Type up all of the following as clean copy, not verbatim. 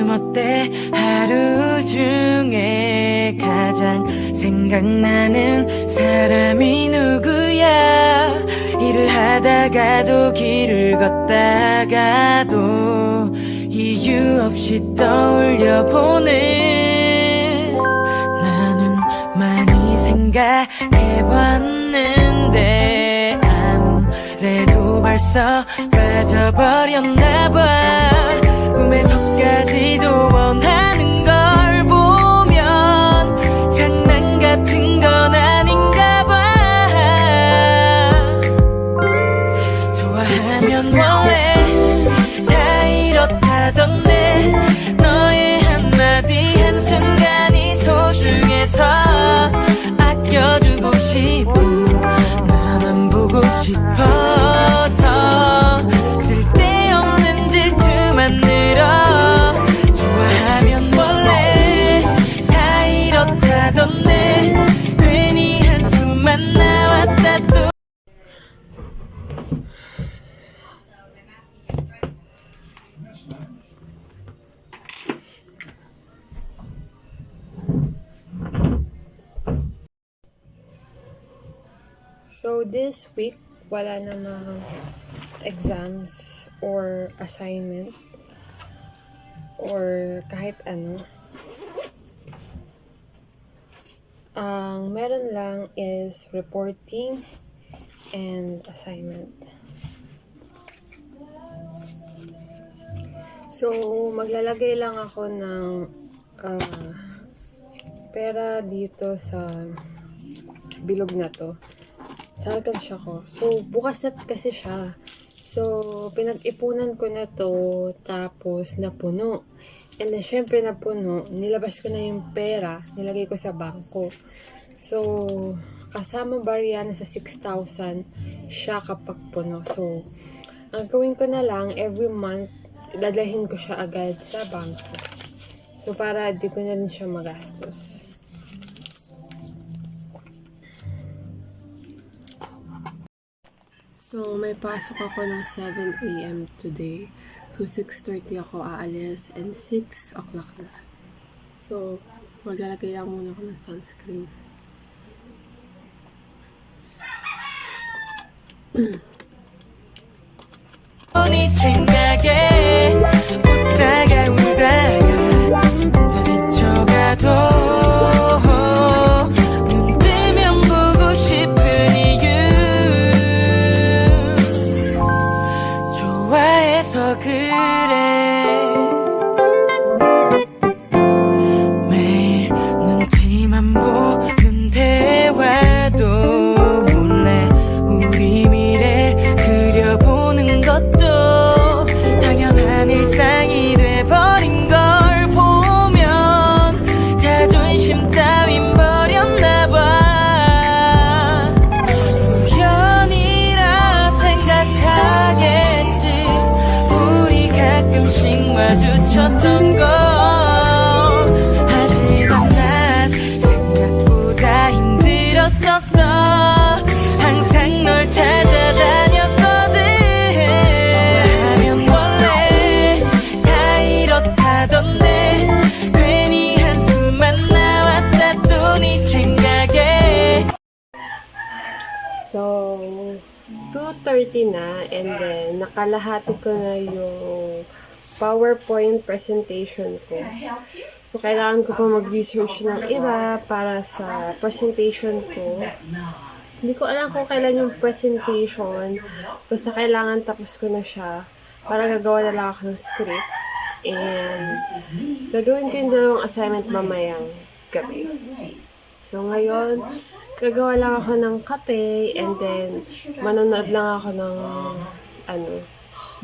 요즘 어때? 하루 중에 가장 생각나는 사람이 누구야? 일을 하다가도 길을 걷다가도 이유 없이 떠올려보네. 나는 많이 생각해봤는데 아무래도 벌써 빠져버렸나봐. 꿈에서까지도 원하는 걸 보면 장난 같은 건 아닌가봐. 좋아하면 원래 다 이렇다던데 너의 한마디 한순간이 소중해서 아껴두고 싶어. 나만 보고 싶어서 쓸데없는 질투만 늘어. 좋아하면 원래 다 이렇다던데 괜히 한숨만 나왔다 또. So this week, wala namang exams or assignment or kahit ano. Ang meron lang is reporting and assignment. So, maglalagay lang ako ng pera dito sa bilog na to. Talagang siya ko. So, bukas na kasi siya. So, pinag-ipunan ko na to, tapos napuno. And then, syempre napuno, nilabas ko na yung pera, nilagay ko sa bangko. So, kasama barya na sa 6,000 siya kapag puno. So, ang gawin ko na lang, every month, dadalhin ko siya agad sa bangko. So, para di ko na rin siya magastos. So, may pasok ako ng 7 a.m. today. So, 6:30 ako aalis and 6 o'clock na. So, maglalagay lang muna ako ng sunscreen. 네 생각에 웃다가 울다가 혼자 지쳐가도 눈 뜨면 보고 싶은 이유 좋아해서 그래. 매일 눈치만 보는 대화도 몰래 우리 미래를 그려보는 것도 당연한 일상이 돼버린 걸 보면 자존심 따윈 버렸나봐. 우연이라 생각하겠지. 우리 가끔씩 마주쳤던 거. 하지만 난 생각보다 힘들었었어. 항상 널 찾아다녔거든. 좋아하면 원래 다 이렇다던데 괜히 한숨만 나왔다 또 네 생각에. So, 2:30 na and then nakalahati ko na yung PowerPoint presentation ko. So, kailangan ko pa mag-research ng iba para sa presentation ko. Hindi ko alam kung kailan yung presentation. Basta kailangan tapos ko na siya para gagawa na lang ako ng script. And gagawin ko yung dalawang assignment mamayang gabi. So ngayon, gagawa lang ako ng kape and then manonood lang ako ng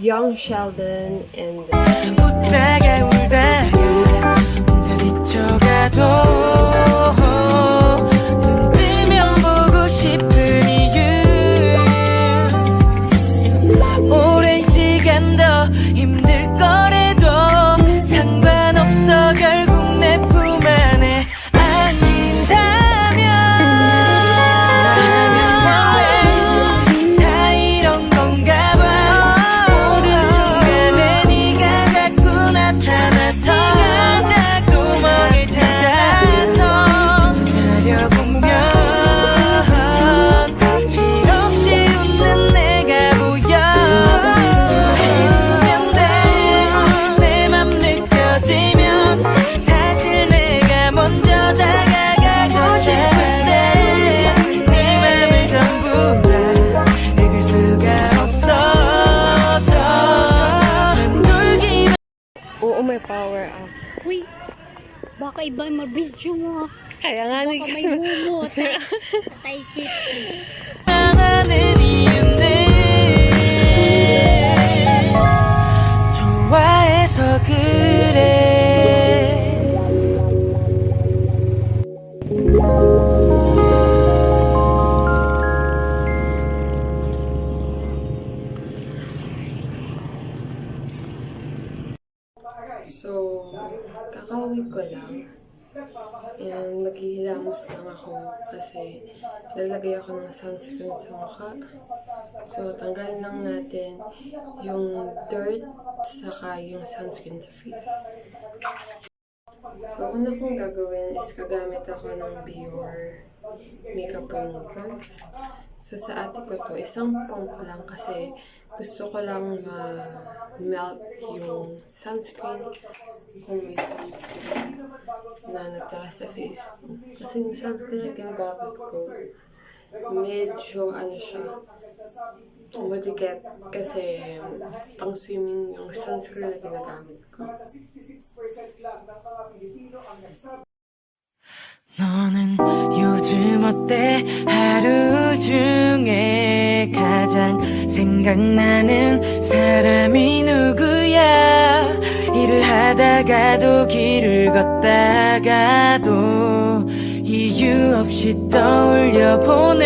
Young Sheldon and 웃다가 울다가 혼자 지쳐가도 눈 뜨면 보고 싶은 이유 오랜 시간 더 힘들 거래도 상관없어 결국 내 품 안에 안긴다면 다 이런 건가 봐. 모든 순간에 네가 자꾸 나타나 Oo, may power up. Uy, baka iba yung mabisyo mo. Kaya nga Baka may bumot. Patay kit. 하나는 이유는 좋아해서 그래. So, kakauwi ko lang. And maghihilamos lang ako kasi lalagay ako ng sunscreen sa mukha. So, tanggalin lang natin yung dirt saka yung sunscreen sa face. So, una kong gagawin is gagamit ako ng Biore makeup remover. So, sa ate ko to, isang pump lang kasi gusto ko lang ma-melt yung sunscreen kung may sunscreen na natara sa face ko. Kasi yung sunscreen na ginagamit ko, medyo ano siya, madiket kasi pang swimming yung sunscreen na ginagamit ko. 너는 요즘 어때? 하루 중에 가장 생각나는 사람이 누구야? 일을 하다가도 길을 걷다가도 이유 없이 떠올려보는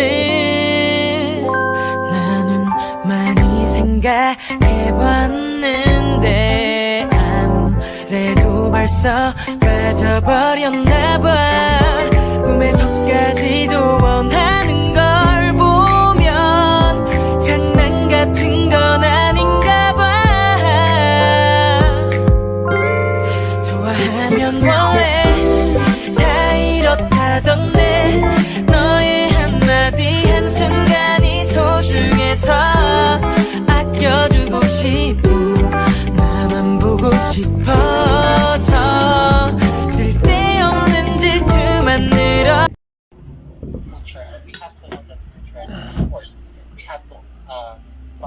나는 많이 생각해봤는데 아무래도 벌써 빠져버렸나봐 꿈에서까지도 원하는 걸 보면 장난 같은 건 아닌가 봐 좋아하면 원래 다 이렇다던데 너의 한마디 한순간이 소중해서 아껴두고 싶고 나만 보고 싶어서 쓸데없는 질투만 늘어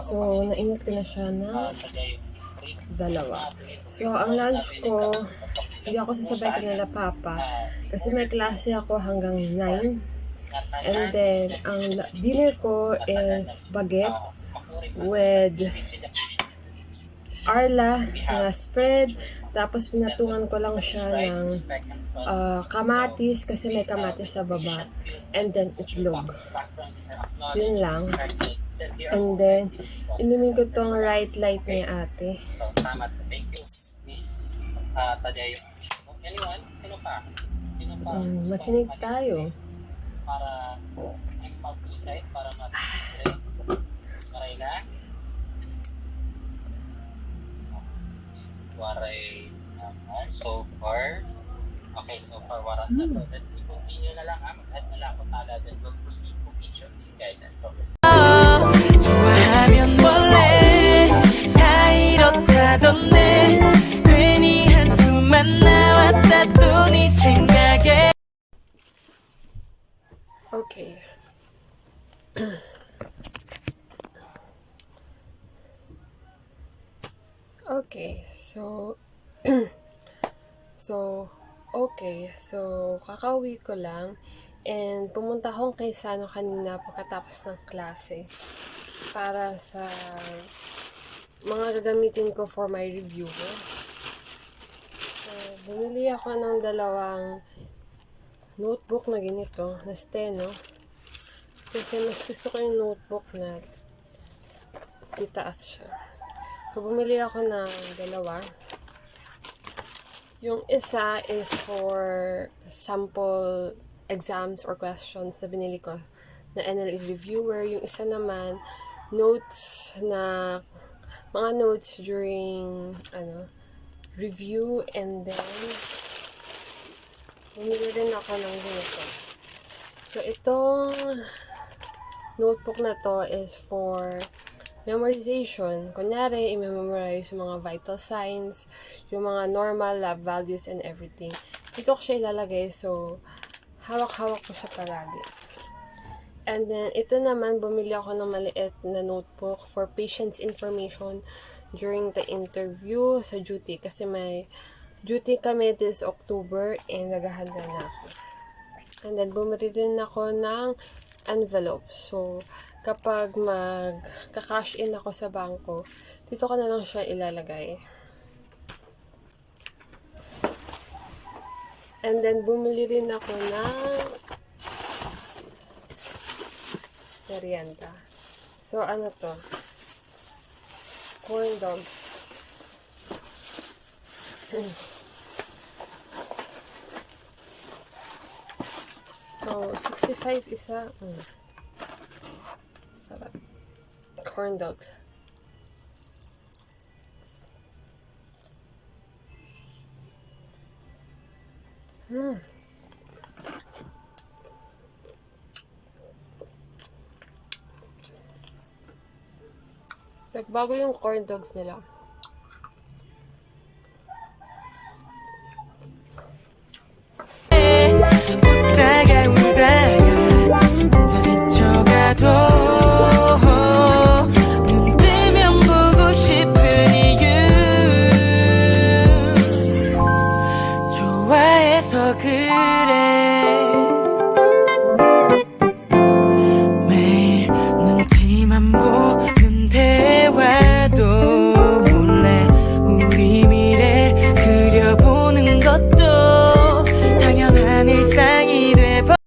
So, nainit ko na siya ng dalawa. So, ang lunch ko, hindi ako sasabay ko nila papa kasi may klase ako hanggang 9. And then, ang dinner ko is baguette with arla na spread. Tapos, pinatungan ko lang siya ng kamatis kasi may kamatis sa baba. And then, itlog. Yun lang. And then, inumin ko tong right light ni ate. Thank you, Miss Tadeyo. Anyone? Sino pa? Sino pa? Makinig tayo. Para mag-publicize, para mag-publicize. Maray na? Waray naman. So far. Okay, so far, warat na. So, then, i-continue na lang. Mag-add na lang ako tala. Then, we'll proceed to issue this guidance. So, 좋아하면 원래 다 이렇다던데 괜히 한숨만 나왔다 또 네 생각에 Okay. Okay, so kakauwi ko lang and pumunta akong kay Sano kanina pagkatapos ng klase para sa mga gagamitin ko for my review. So, bumili ako ng dalawang notebook na ganito, na steno. Kasi mas gusto ko yung notebook na titaas siya. So, bumili ako ng dalawa. Yung isa is for sample exams or questions na binili ko na NLE Reviewer. Yung isa naman, notes na, mga notes during, review. And then, bumili rin ako ng ganito. So, itong notebook na to is for memorization. Kunyari, i-memorize yung mga vital signs, yung mga normal lab values and everything. Dito ko siya ilalagay, so hawak-hawak ko siya palagi. And then, ito naman, bumili ako ng maliit na notebook for patient's information. during the interview sa duty kasi may duty kami this October and naghahanda na ako. And then, bumili din ako ng envelope. So, kapag mag-cash in ako sa bangko, dito ko na lang siya ilalagay. And then, bumili rin ako ng merienda. So, ano to? Corn dogs. So, 65 isa. Sarap. Corn dogs. Nagbago yung corn dogs nila.